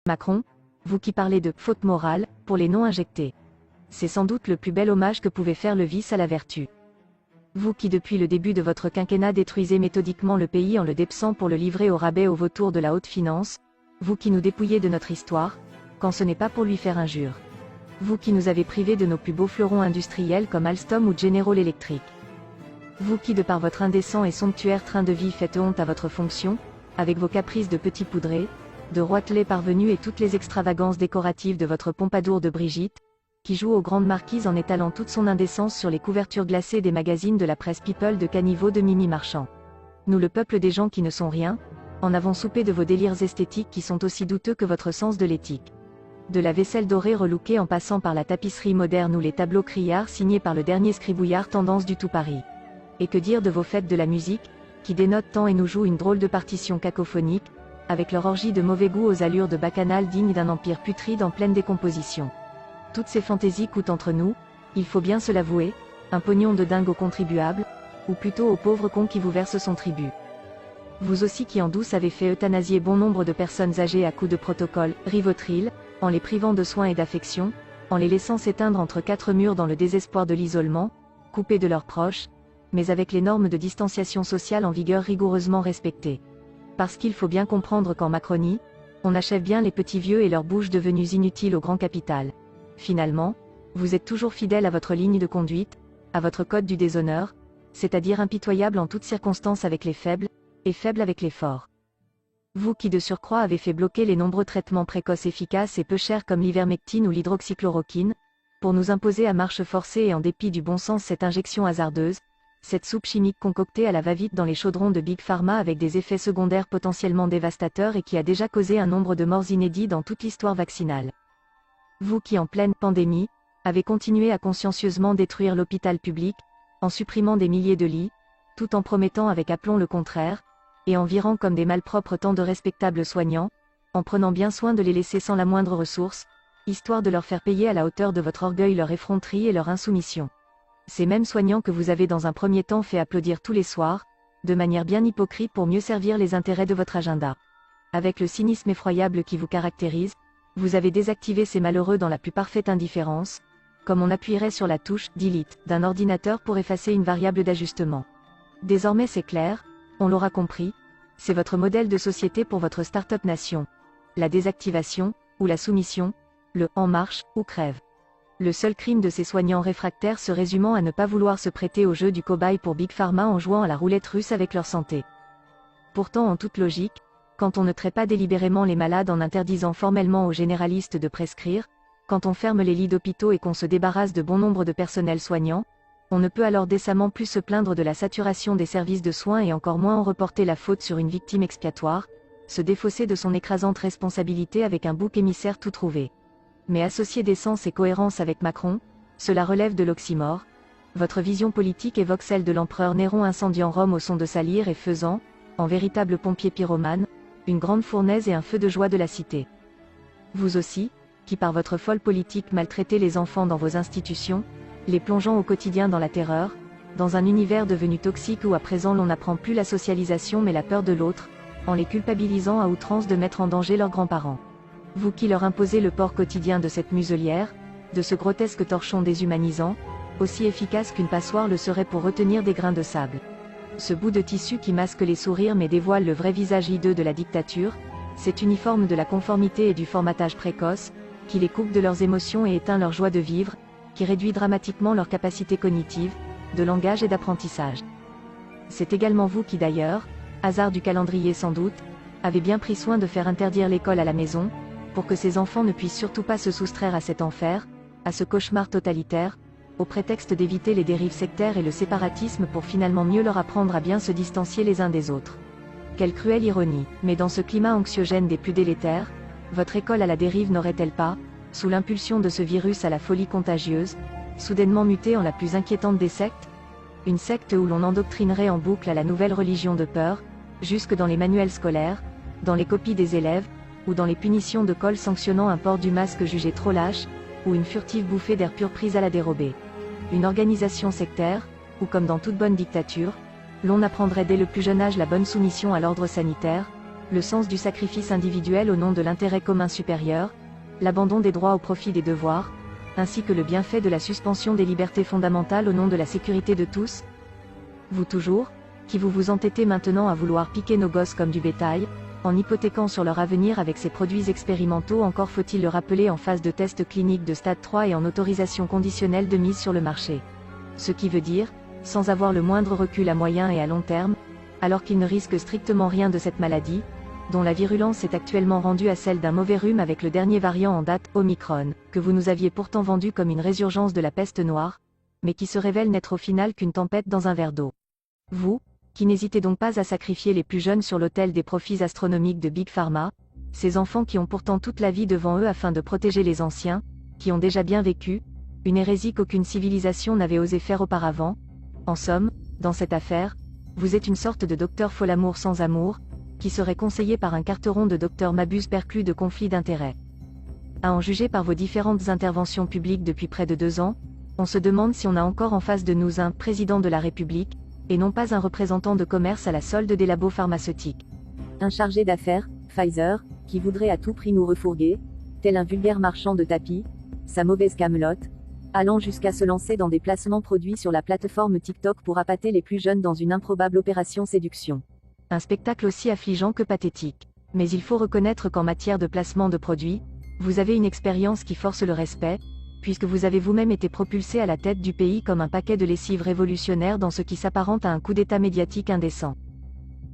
Macron, vous qui parlez de « faute morale » pour les noms injectés. C'est sans doute le plus bel hommage que pouvait faire le vice à la vertu. Vous qui depuis le début de votre quinquennat détruisez méthodiquement le pays en le dépensant pour le livrer au rabais aux vautours de la haute finance, vous qui nous dépouillez de notre histoire, quand ce n'est pas pour lui faire injure. Vous qui nous avez privés de nos plus beaux fleurons industriels comme Alstom ou General Electric. Vous qui de par votre indécent et somptuaire train de vie faites honte à votre fonction, avec vos caprices de petits poudrés, de roitelets parvenus et toutes les extravagances décoratives de votre Pompadour de Brigitte, qui joue aux grandes marquises en étalant toute son indécence sur les couvertures glacées des magazines de la presse People de caniveau de Mimi Marchand. Nous le peuple des gens qui ne sont rien, en avons soupé de vos délires esthétiques qui sont aussi douteux que votre sens de l'éthique. De la vaisselle dorée relookée en passant par la tapisserie moderne ou les tableaux criards signés par le dernier scribouillard tendance du tout Paris. Et que dire de vos fêtes de la musique, qui dénotent tant et nous jouent une drôle de partition cacophonique, avec leur orgie de mauvais goût aux allures de bacchanal dignes d'un empire putride en pleine décomposition. Toutes ces fantaisies coûtent entre nous, il faut bien se l'avouer, un pognon de dingue aux contribuables, ou plutôt aux pauvres cons qui vous versent son tribut. Vous aussi qui en douce avez fait euthanasier bon nombre de personnes âgées à coups de protocole, Rivotril, en les privant de soins et d'affection, en les laissant s'éteindre entre quatre murs dans le désespoir de l'isolement, coupés de leurs proches, mais avec les normes de distanciation sociale en vigueur rigoureusement respectées. Parce qu'il faut bien comprendre qu'en Macronie, on achève bien les petits vieux et leurs bouches devenues inutiles au grand capital. Finalement, vous êtes toujours fidèle à votre ligne de conduite, à votre code du déshonneur, c'est-à-dire impitoyable en toutes circonstances avec les faibles, et faible avec les forts. Vous qui de surcroît avez fait bloquer les nombreux traitements précoces efficaces et peu chers comme l'ivermectine ou l'hydroxychloroquine, pour nous imposer à marche forcée et en dépit du bon sens cette injection hasardeuse, cette soupe chimique concoctée à la va-vite dans les chaudrons de Big Pharma avec des effets secondaires potentiellement dévastateurs et qui a déjà causé un nombre de morts inédits dans toute l'histoire vaccinale. Vous qui en pleine pandémie, avez continué à consciencieusement détruire l'hôpital public, en supprimant des milliers de lits, tout en promettant avec aplomb le contraire, et en virant comme des malpropres tant de respectables soignants, en prenant bien soin de les laisser sans la moindre ressource, histoire de leur faire payer à la hauteur de votre orgueil leur effronterie et leur insoumission. Ces mêmes soignants que vous avez dans un premier temps fait applaudir tous les soirs, de manière bien hypocrite pour mieux servir les intérêts de votre agenda. Avec le cynisme effroyable qui vous caractérise, vous avez désactivé ces malheureux dans la plus parfaite indifférence, comme on appuierait sur la touche « Delete » d'un ordinateur pour effacer une variable d'ajustement. Désormais c'est clair, on l'aura compris, c'est votre modèle de société pour votre start-up nation. La désactivation, ou la soumission, le « en marche » ou crève. Le seul crime de ces soignants réfractaires se résumant à ne pas vouloir se prêter au jeu du cobaye pour Big Pharma en jouant à la roulette russe avec leur santé. Pourtant en toute logique, quand on ne traite pas délibérément les malades en interdisant formellement aux généralistes de prescrire, quand on ferme les lits d'hôpitaux et qu'on se débarrasse de bon nombre de personnels soignants, on ne peut alors décemment plus se plaindre de la saturation des services de soins et encore moins en reporter la faute sur une victime expiatoire, se défausser de son écrasante responsabilité avec un bouc émissaire tout trouvé. Mais associer décence et cohérence avec Macron, cela relève de l'oxymore. Votre vision politique évoque celle de l'empereur Néron incendiant Rome au son de sa lyre et faisant, en véritable pompier pyromane, une grande fournaise et un feu de joie de la cité. Vous aussi, qui par votre folle politique maltraitez les enfants dans vos institutions, les plongeant au quotidien dans la terreur, dans un univers devenu toxique où à présent l'on n'apprend plus la socialisation mais la peur de l'autre, en les culpabilisant à outrance de mettre en danger leurs grands-parents. Vous qui leur imposez le port quotidien de cette muselière, de ce grotesque torchon déshumanisant, aussi efficace qu'une passoire le serait pour retenir des grains de sable. Ce bout de tissu qui masque les sourires mais dévoile le vrai visage hideux de la dictature, cet uniforme de la conformité et du formatage précoce, qui les coupe de leurs émotions et éteint leur joie de vivre, qui réduit dramatiquement leur capacité cognitive, de langage et d'apprentissage. C'est également vous qui d'ailleurs, hasard du calendrier sans doute, avez bien pris soin de faire interdire l'école à la maison, pour que ces enfants ne puissent surtout pas se soustraire à cet enfer, à ce cauchemar totalitaire, au prétexte d'éviter les dérives sectaires et le séparatisme pour finalement mieux leur apprendre à bien se distancier les uns des autres. Quelle cruelle ironie, mais dans ce climat anxiogène des plus délétères, votre école à la dérive n'aurait-elle pas, sous l'impulsion de ce virus à la folie contagieuse, soudainement muté en la plus inquiétante des sectes? Une secte où l'on endoctrinerait en boucle à la nouvelle religion de peur, jusque dans les manuels scolaires, dans les copies des élèves, ou dans les punitions de colle sanctionnant un port du masque jugé trop lâche, ou une furtive bouffée d'air pur prise à la dérobée. Une organisation sectaire, où comme dans toute bonne dictature, l'on apprendrait dès le plus jeune âge la bonne soumission à l'ordre sanitaire, le sens du sacrifice individuel au nom de l'intérêt commun supérieur, l'abandon des droits au profit des devoirs, ainsi que le bienfait de la suspension des libertés fondamentales au nom de la sécurité de tous? Vous toujours, qui vous entêtez maintenant à vouloir piquer nos gosses comme du bétail, en hypothéquant sur leur avenir avec ces produits expérimentaux, encore faut-il le rappeler, en phase de test clinique de stade 3 et en autorisation conditionnelle de mise sur le marché. Ce qui veut dire, sans avoir le moindre recul à moyen et à long terme, alors qu'ils ne risquent strictement rien de cette maladie, dont la virulence est actuellement rendue à celle d'un mauvais rhume avec le dernier variant en date, Omicron, que vous nous aviez pourtant vendu comme une résurgence de la peste noire, mais qui se révèle n'être au final qu'une tempête dans un verre d'eau. Vous, qui n'hésitez donc pas à sacrifier les plus jeunes sur l'autel des profits astronomiques de Big Pharma, ces enfants qui ont pourtant toute la vie devant eux afin de protéger les anciens, qui ont déjà bien vécu, une hérésie qu'aucune civilisation n'avait osé faire auparavant. En somme, dans cette affaire, vous êtes une sorte de docteur Folamour sans amour, qui serait conseillé par un carteron de docteur Mabuse perclus de conflits d'intérêts. À en juger par vos différentes interventions publiques depuis près de 2 ans, on se demande si on a encore en face de nous un président de la République, et non pas un représentant de commerce à la solde des labos pharmaceutiques. Un chargé d'affaires, Pfizer, qui voudrait à tout prix nous refourguer, tel un vulgaire marchand de tapis, sa mauvaise camelote, allant jusqu'à se lancer dans des placements produits sur la plateforme TikTok pour appâter les plus jeunes dans une improbable opération séduction. Un spectacle aussi affligeant que pathétique. Mais il faut reconnaître qu'en matière de placement de produits, vous avez une expérience qui force le respect, puisque vous avez vous-même été propulsé à la tête du pays comme un paquet de lessive révolutionnaire dans ce qui s'apparente à un coup d'état médiatique indécent.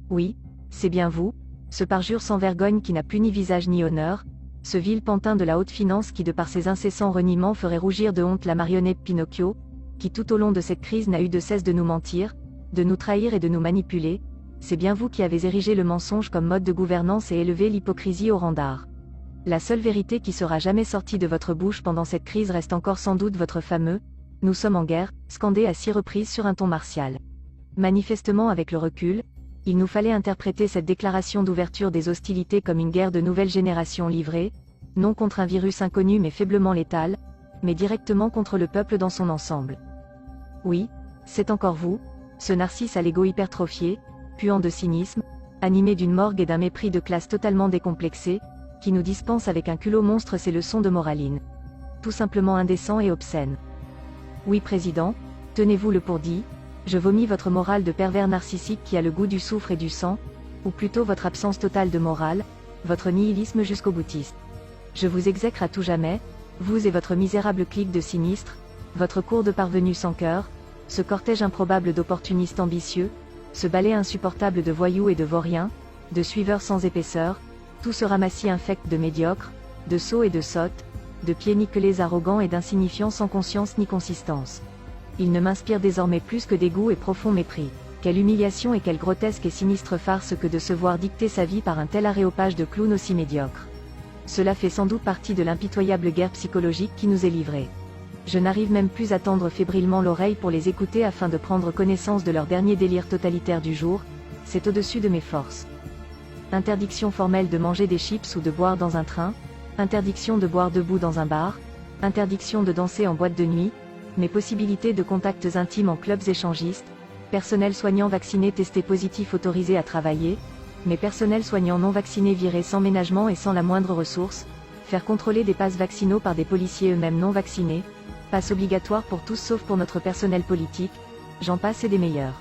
Oui, c'est bien vous, ce parjure sans vergogne qui n'a plus ni visage ni honneur, ce vil pantin de la haute finance qui de par ses incessants reniements ferait rougir de honte la marionnette Pinocchio, qui tout au long de cette crise n'a eu de cesse de nous mentir, de nous trahir et de nous manipuler. C'est bien vous qui avez érigé le mensonge comme mode de gouvernance et élevé l'hypocrisie au rang d'art. La seule vérité qui sera jamais sortie de votre bouche pendant cette crise reste encore sans doute votre fameux « Nous sommes en guerre », scandé à 6 reprises sur un ton martial. Manifestement, avec le recul, il nous fallait interpréter cette déclaration d'ouverture des hostilités comme une guerre de nouvelle génération livrée, non contre un virus inconnu mais faiblement létal, mais directement contre le peuple dans son ensemble. Oui, c'est encore vous, ce narcisse à l'ego hypertrophié, puant de cynisme, animé d'une morgue et d'un mépris de classe totalement décomplexé, qui nous dispense avec un culot monstre ces leçons de moraline. Tout simplement indécent et obscène. Oui, président, tenez-vous-le pour dit, je vomis votre morale de pervers narcissique qui a le goût du soufre et du sang, ou plutôt votre absence totale de morale, votre nihilisme jusqu'au boutiste. Je vous exècre à tout jamais, vous et votre misérable clique de sinistres, votre cour de parvenus sans cœur, ce cortège improbable d'opportunistes ambitieux, ce balai insupportable de voyous et de vauriens, de suiveurs sans épaisseur, tout ce ramassis infect de médiocres, de sots et de sottes, de pieds nickelés arrogants et d'insignifiants sans conscience ni consistance. Il ne m'inspire désormais plus que dégoût et profond mépris. Quelle humiliation et quelle grotesque et sinistre farce que de se voir dicter sa vie par un tel aréopage de clowns aussi médiocres. Cela fait sans doute partie de l'impitoyable guerre psychologique qui nous est livrée. Je n'arrive même plus à tendre fébrilement l'oreille pour les écouter afin de prendre connaissance de leur dernier délire totalitaire du jour, c'est au-dessus de mes forces. Interdiction formelle de manger des chips ou de boire dans un train, interdiction de boire debout dans un bar, interdiction de danser en boîte de nuit, mais possibilité de contacts intimes en clubs échangistes, personnel soignant vacciné testé positif autorisé à travailler, mais personnel soignant non vacciné viré sans ménagement et sans la moindre ressource, faire contrôler des passes vaccinaux par des policiers eux-mêmes non vaccinés, passe obligatoire pour tous sauf pour notre personnel politique, j'en passe et des meilleurs.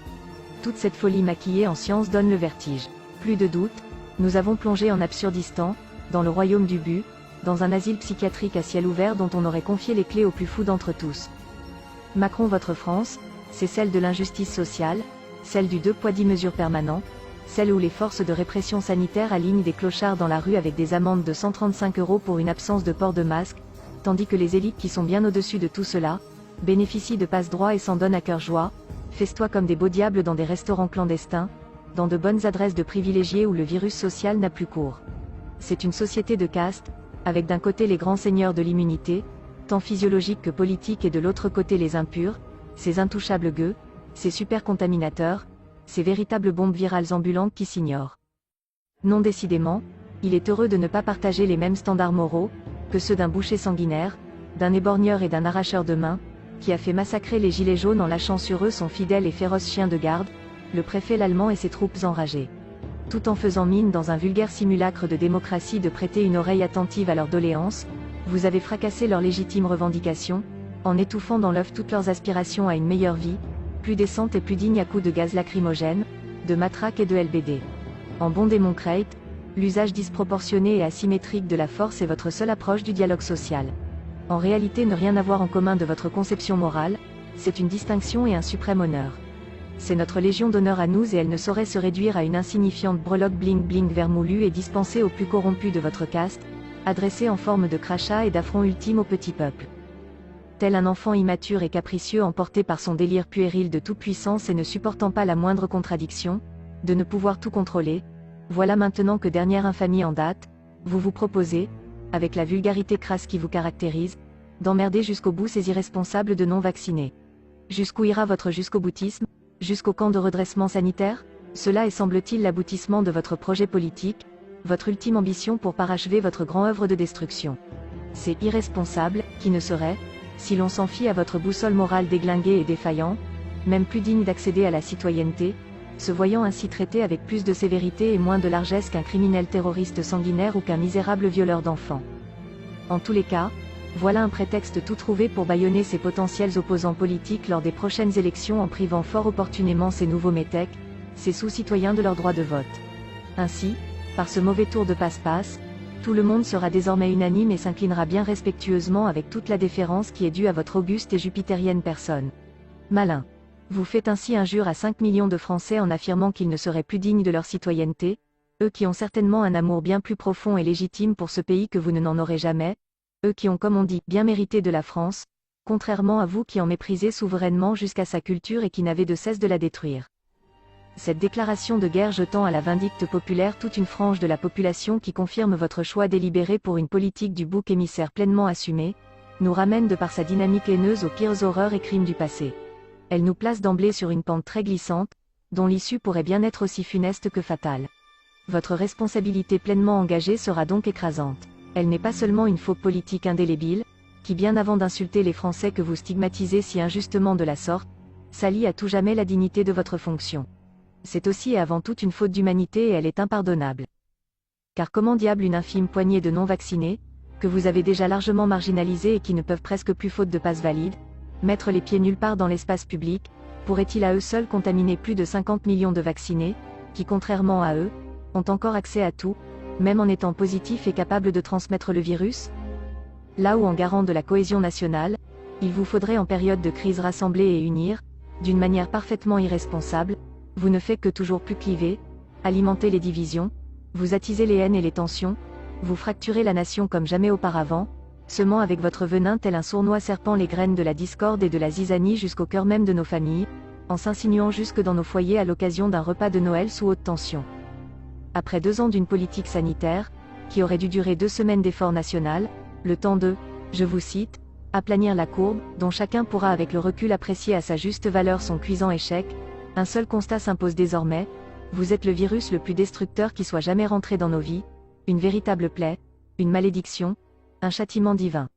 Toute cette folie maquillée en science donne le vertige. Plus de doute, nous avons plongé en Absurdistan, dans le royaume du but, dans un asile psychiatrique à ciel ouvert dont on aurait confié les clés aux plus fous d'entre tous. Macron, votre France, c'est celle de l'injustice sociale, celle du 2 poids 10 mesures permanent, celle où les forces de répression sanitaire alignent des clochards dans la rue avec des amendes de 135 € pour une absence de port de masque, tandis que les élites qui sont bien au-dessus de tout cela, bénéficient de passe-droit et s'en donnent à cœur joie, festoient comme des beaux diables dans des restaurants clandestins, dans de bonnes adresses de privilégiés où le virus social n'a plus cours. C'est une société de caste, avec d'un côté les grands seigneurs de l'immunité, tant physiologique que politique, et de l'autre côté les impurs, ces intouchables gueux, ces super contaminateurs, ces véritables bombes virales ambulantes qui s'ignorent. Non, décidément, il est heureux de ne pas partager les mêmes standards moraux, que ceux d'un boucher sanguinaire, d'un éborgneur et d'un arracheur de mains, qui a fait massacrer les gilets jaunes en lâchant sur eux son fidèle et féroce chien de garde, le préfet l'allemand et ses troupes enragées. tout en faisant mine dans un vulgaire simulacre de démocratie de prêter une oreille attentive à leurs doléances, vous avez fracassé leurs légitimes revendications, en étouffant dans l'œuf toutes leurs aspirations à une meilleure vie, plus décente et plus digne à coups de gaz lacrymogène, de matraques et de LBD. En bon démocrate, l'usage disproportionné et asymétrique de la force est votre seule approche du dialogue social. En réalité, ne rien avoir en commun de votre conception morale, c'est une distinction et un suprême honneur. C'est notre légion d'honneur à nous et elle ne saurait se réduire à une insignifiante breloque bling-bling vermoulue et dispensée aux plus corrompus de votre caste, adressée en forme de crachat et d'affront ultime au petit peuple. Tel un enfant immature et capricieux emporté par son délire puéril de toute-puissance et ne supportant pas la moindre contradiction, de ne pouvoir tout contrôler, voilà maintenant que dernière infamie en date, vous vous proposez, avec la vulgarité crasse qui vous caractérise, d'emmerder jusqu'au bout ces irresponsables de non-vaccinés. Jusqu'où ira votre jusqu'au-boutisme? Jusqu'au camp de redressement sanitaire? Cela est semble-t-il l'aboutissement de votre projet politique, votre ultime ambition pour parachever votre grand œuvre de destruction. C'est irresponsable, qui ne serait, si l'on s'en fie à votre boussole morale déglinguée et défaillant, même plus digne d'accéder à la citoyenneté, se voyant ainsi traité avec plus de sévérité et moins de largesse qu'un criminel terroriste sanguinaire ou qu'un misérable violeur d'enfants. En tous les cas, voilà un prétexte tout trouvé pour bâillonner ses potentiels opposants politiques lors des prochaines élections en privant fort opportunément ces nouveaux métèques, ces sous-citoyens de leur droit de vote. Ainsi, par ce mauvais tour de passe-passe, tout le monde sera désormais unanime et s'inclinera bien respectueusement avec toute la déférence qui est due à votre auguste et jupitérienne personne. Malin. Vous faites ainsi injure à 5 millions de Français en affirmant qu'ils ne seraient plus dignes de leur citoyenneté, eux qui ont certainement un amour bien plus profond et légitime pour ce pays que vous ne n'en aurez jamais, eux qui ont comme on dit bien mérité de la France, contrairement à vous qui en méprisez souverainement jusqu'à sa culture et qui n'avez de cesse de la détruire. Cette déclaration de guerre jetant à la vindicte populaire toute une frange de la population qui confirme votre choix délibéré pour une politique du bouc émissaire pleinement assumée, nous ramène de par sa dynamique haineuse aux pires horreurs et crimes du passé. Elle nous place d'emblée sur une pente très glissante, dont l'issue pourrait bien être aussi funeste que fatale. Votre responsabilité pleinement engagée sera donc écrasante. Elle n'est pas seulement une faute politique indélébile, qui bien avant d'insulter les Français que vous stigmatisez si injustement de la sorte, salit à tout jamais la dignité de votre fonction. C'est aussi et avant tout une faute d'humanité et elle est impardonnable. Car comment diable une infime poignée de non-vaccinés, que vous avez déjà largement marginalisés et qui ne peuvent presque plus faute de passe valide, mettre les pieds nulle part dans l'espace public, pourraient-ils à eux seuls contaminer plus de 50 millions de vaccinés, qui contrairement à eux, ont encore accès à tout, même en étant positifs et capables de transmettre le virus? Là où en garant de la cohésion nationale, il vous faudrait en période de crise rassembler et unir, d'une manière parfaitement irresponsable, vous ne faites que toujours plus cliver, alimenter les divisions, vous attisez les haines et les tensions, vous fracturez la nation comme jamais auparavant, semant avec votre venin tel un sournois serpent les graines de la discorde et de la zizanie jusqu'au cœur même de nos familles, en s'insinuant jusque dans nos foyers à l'occasion d'un repas de Noël sous haute tension. Après 2 ans d'une politique sanitaire, qui aurait dû durer 2 semaines d'effort national, le temps de, je vous cite, aplanir la courbe, dont chacun pourra avec le recul apprécier à sa juste valeur son cuisant échec, un seul constat s'impose désormais, vous êtes le virus le plus destructeur qui soit jamais rentré dans nos vies, une véritable plaie, une malédiction, un châtiment divin.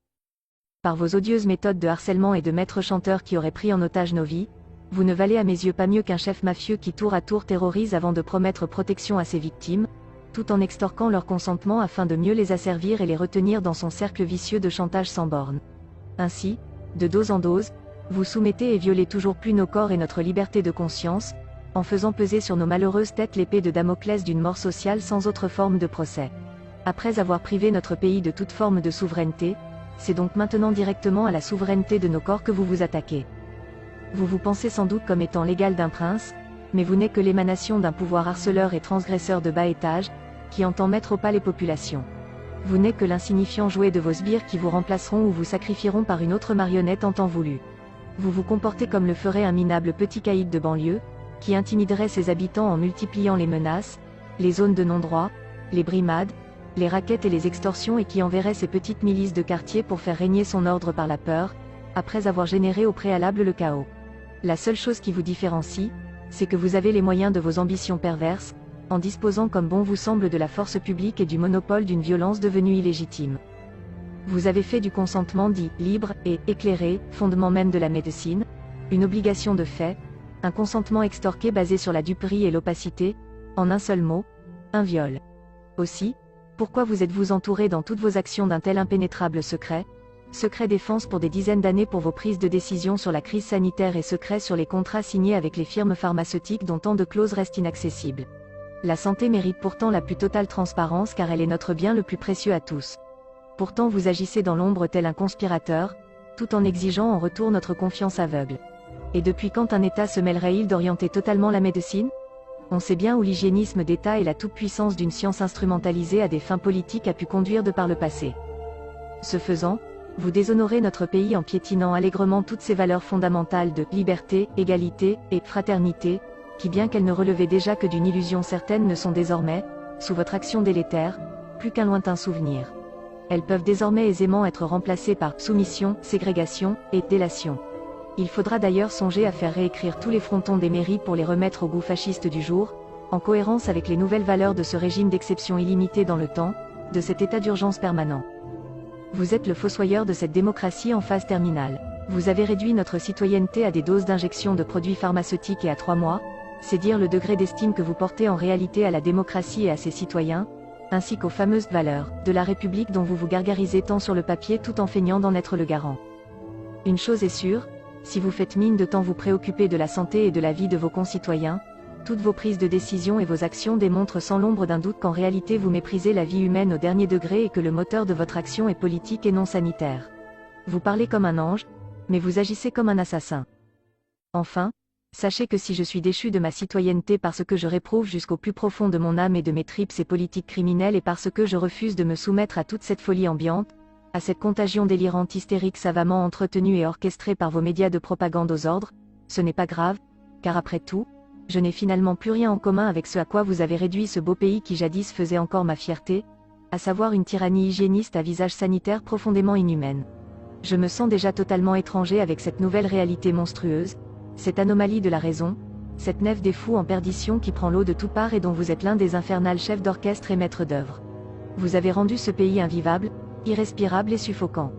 Par vos odieuses méthodes de harcèlement et de maître chanteur qui auraient pris en otage nos vies, vous ne valez à mes yeux pas mieux qu'un chef mafieux qui tour à tour terrorise avant de promettre protection à ses victimes, tout en extorquant leur consentement afin de mieux les asservir et les retenir dans son cercle vicieux de chantage sans bornes. Ainsi, de dose en dose, vous soumettez et violez toujours plus nos corps et notre liberté de conscience, en faisant peser sur nos malheureuses têtes l'épée de Damoclès d'une mort sociale sans autre forme de procès. Après avoir privé notre pays de toute forme de souveraineté, c'est donc maintenant directement à la souveraineté de nos corps que vous vous attaquez. Vous vous pensez sans doute comme étant l'égal d'un prince, mais vous n'êtes que l'émanation d'un pouvoir harceleur et transgresseur de bas étage, qui entend mettre au pas les populations. Vous n'êtes que l'insignifiant jouet de vos sbires qui vous remplaceront ou vous sacrifieront par une autre marionnette en temps voulu. Vous vous comportez comme le ferait un minable petit caïd de banlieue, qui intimiderait ses habitants en multipliant les menaces, les zones de non-droit, les brimades, les rackets et les extorsions et qui enverrait ses petites milices de quartier pour faire régner son ordre par la peur, après avoir généré au préalable le chaos. La seule chose qui vous différencie, c'est que vous avez les moyens de vos ambitions perverses, en disposant comme bon vous semble de la force publique et du monopole d'une violence devenue illégitime. Vous avez fait du consentement dit libre et éclairé, fondement même de la médecine, une obligation de fait, un consentement extorqué basé sur la duperie et l'opacité, en un seul mot, un viol. Aussi, pourquoi vous êtes-vous entouré dans toutes vos actions d'un tel impénétrable secret? Secret défense pour des dizaines d'années pour vos prises de décision sur la crise sanitaire et secret sur les contrats signés avec les firmes pharmaceutiques dont tant de clauses restent inaccessibles. La santé mérite pourtant la plus totale transparence car elle est notre bien le plus précieux à tous. Pourtant vous agissez dans l'ombre tel un conspirateur, tout en exigeant en retour notre confiance aveugle. Et depuis quand un État se mêlerait-il d'orienter totalement la médecine? On sait bien où l'hygiénisme d'État et la toute-puissance d'une science instrumentalisée à des fins politiques a pu conduire de par le passé. Ce faisant, vous déshonorez notre pays en piétinant allègrement toutes ces valeurs fondamentales de liberté, égalité et fraternité, qui bien qu'elles ne relevaient déjà que d'une illusion certaine ne sont désormais, sous votre action délétère, plus qu'un lointain souvenir. Elles peuvent désormais aisément être remplacées par soumission, ségrégation et délation. Il faudra d'ailleurs songer à faire réécrire tous les frontons des mairies pour les remettre au goût fasciste du jour, en cohérence avec les nouvelles valeurs de ce régime d'exception illimité dans le temps, de cet état d'urgence permanent. Vous êtes le fossoyeur de cette démocratie en phase terminale. Vous avez réduit notre citoyenneté à des doses d'injection de produits pharmaceutiques et à 3 mois, c'est dire le degré d'estime que vous portez en réalité à la démocratie et à ses citoyens, ainsi qu'aux fameuses valeurs de la République dont vous vous gargarisez tant sur le papier tout en feignant d'en être le garant. Une chose est sûre, si vous faites mine de tant vous préoccuper de la santé et de la vie de vos concitoyens, toutes vos prises de décision et vos actions démontrent sans l'ombre d'un doute qu'en réalité vous méprisez la vie humaine au dernier degré et que le moteur de votre action est politique et non sanitaire. Vous parlez comme un ange, mais vous agissez comme un assassin. Enfin, sachez que si je suis déchu de ma citoyenneté parce que je réprouve jusqu'au plus profond de mon âme et de mes tripes ces politiques criminelles et parce que je refuse de me soumettre à toute cette folie ambiante, à cette contagion délirante hystérique savamment entretenue et orchestrée par vos médias de propagande aux ordres, ce n'est pas grave, car après tout, je n'ai finalement plus rien en commun avec ce à quoi vous avez réduit ce beau pays qui jadis faisait encore ma fierté, à savoir une tyrannie hygiéniste à visage sanitaire profondément inhumaine. Je me sens déjà totalement étranger avec cette nouvelle réalité monstrueuse, cette anomalie de la raison, cette nef des fous en perdition qui prend l'eau de toutes parts et dont vous êtes l'un des infernales chefs d'orchestre et maîtres d'œuvre. Vous avez rendu ce pays invivable, irrespirable et suffocant.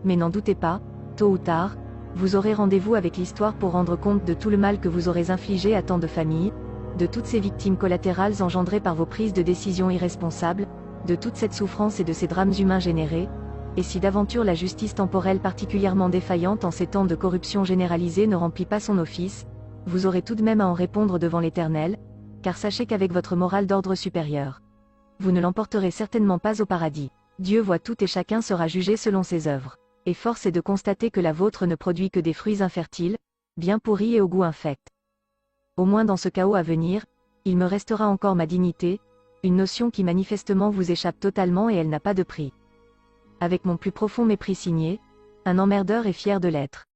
Mais n'en doutez pas, tôt ou tard, vous aurez rendez-vous avec l'histoire pour rendre compte de tout le mal que vous aurez infligé à tant de familles, de toutes ces victimes collatérales engendrées par vos prises de décision irresponsables, de toute cette souffrance et de ces drames humains générés, et si d'aventure la justice temporelle particulièrement défaillante en ces temps de corruption généralisée ne remplit pas son office, vous aurez tout de même à en répondre devant l'Éternel, car sachez qu'avec votre morale d'ordre supérieur, vous ne l'emporterez certainement pas au paradis. Dieu voit tout et chacun sera jugé selon ses œuvres. Et force est de constater que la vôtre ne produit que des fruits infertiles, bien pourris et au goût infect. Au moins dans ce chaos à venir, il me restera encore ma dignité, une notion qui manifestement vous échappe totalement et elle n'a pas de prix. Avec mon plus profond mépris signé, un emmerdeur est fier de l'être.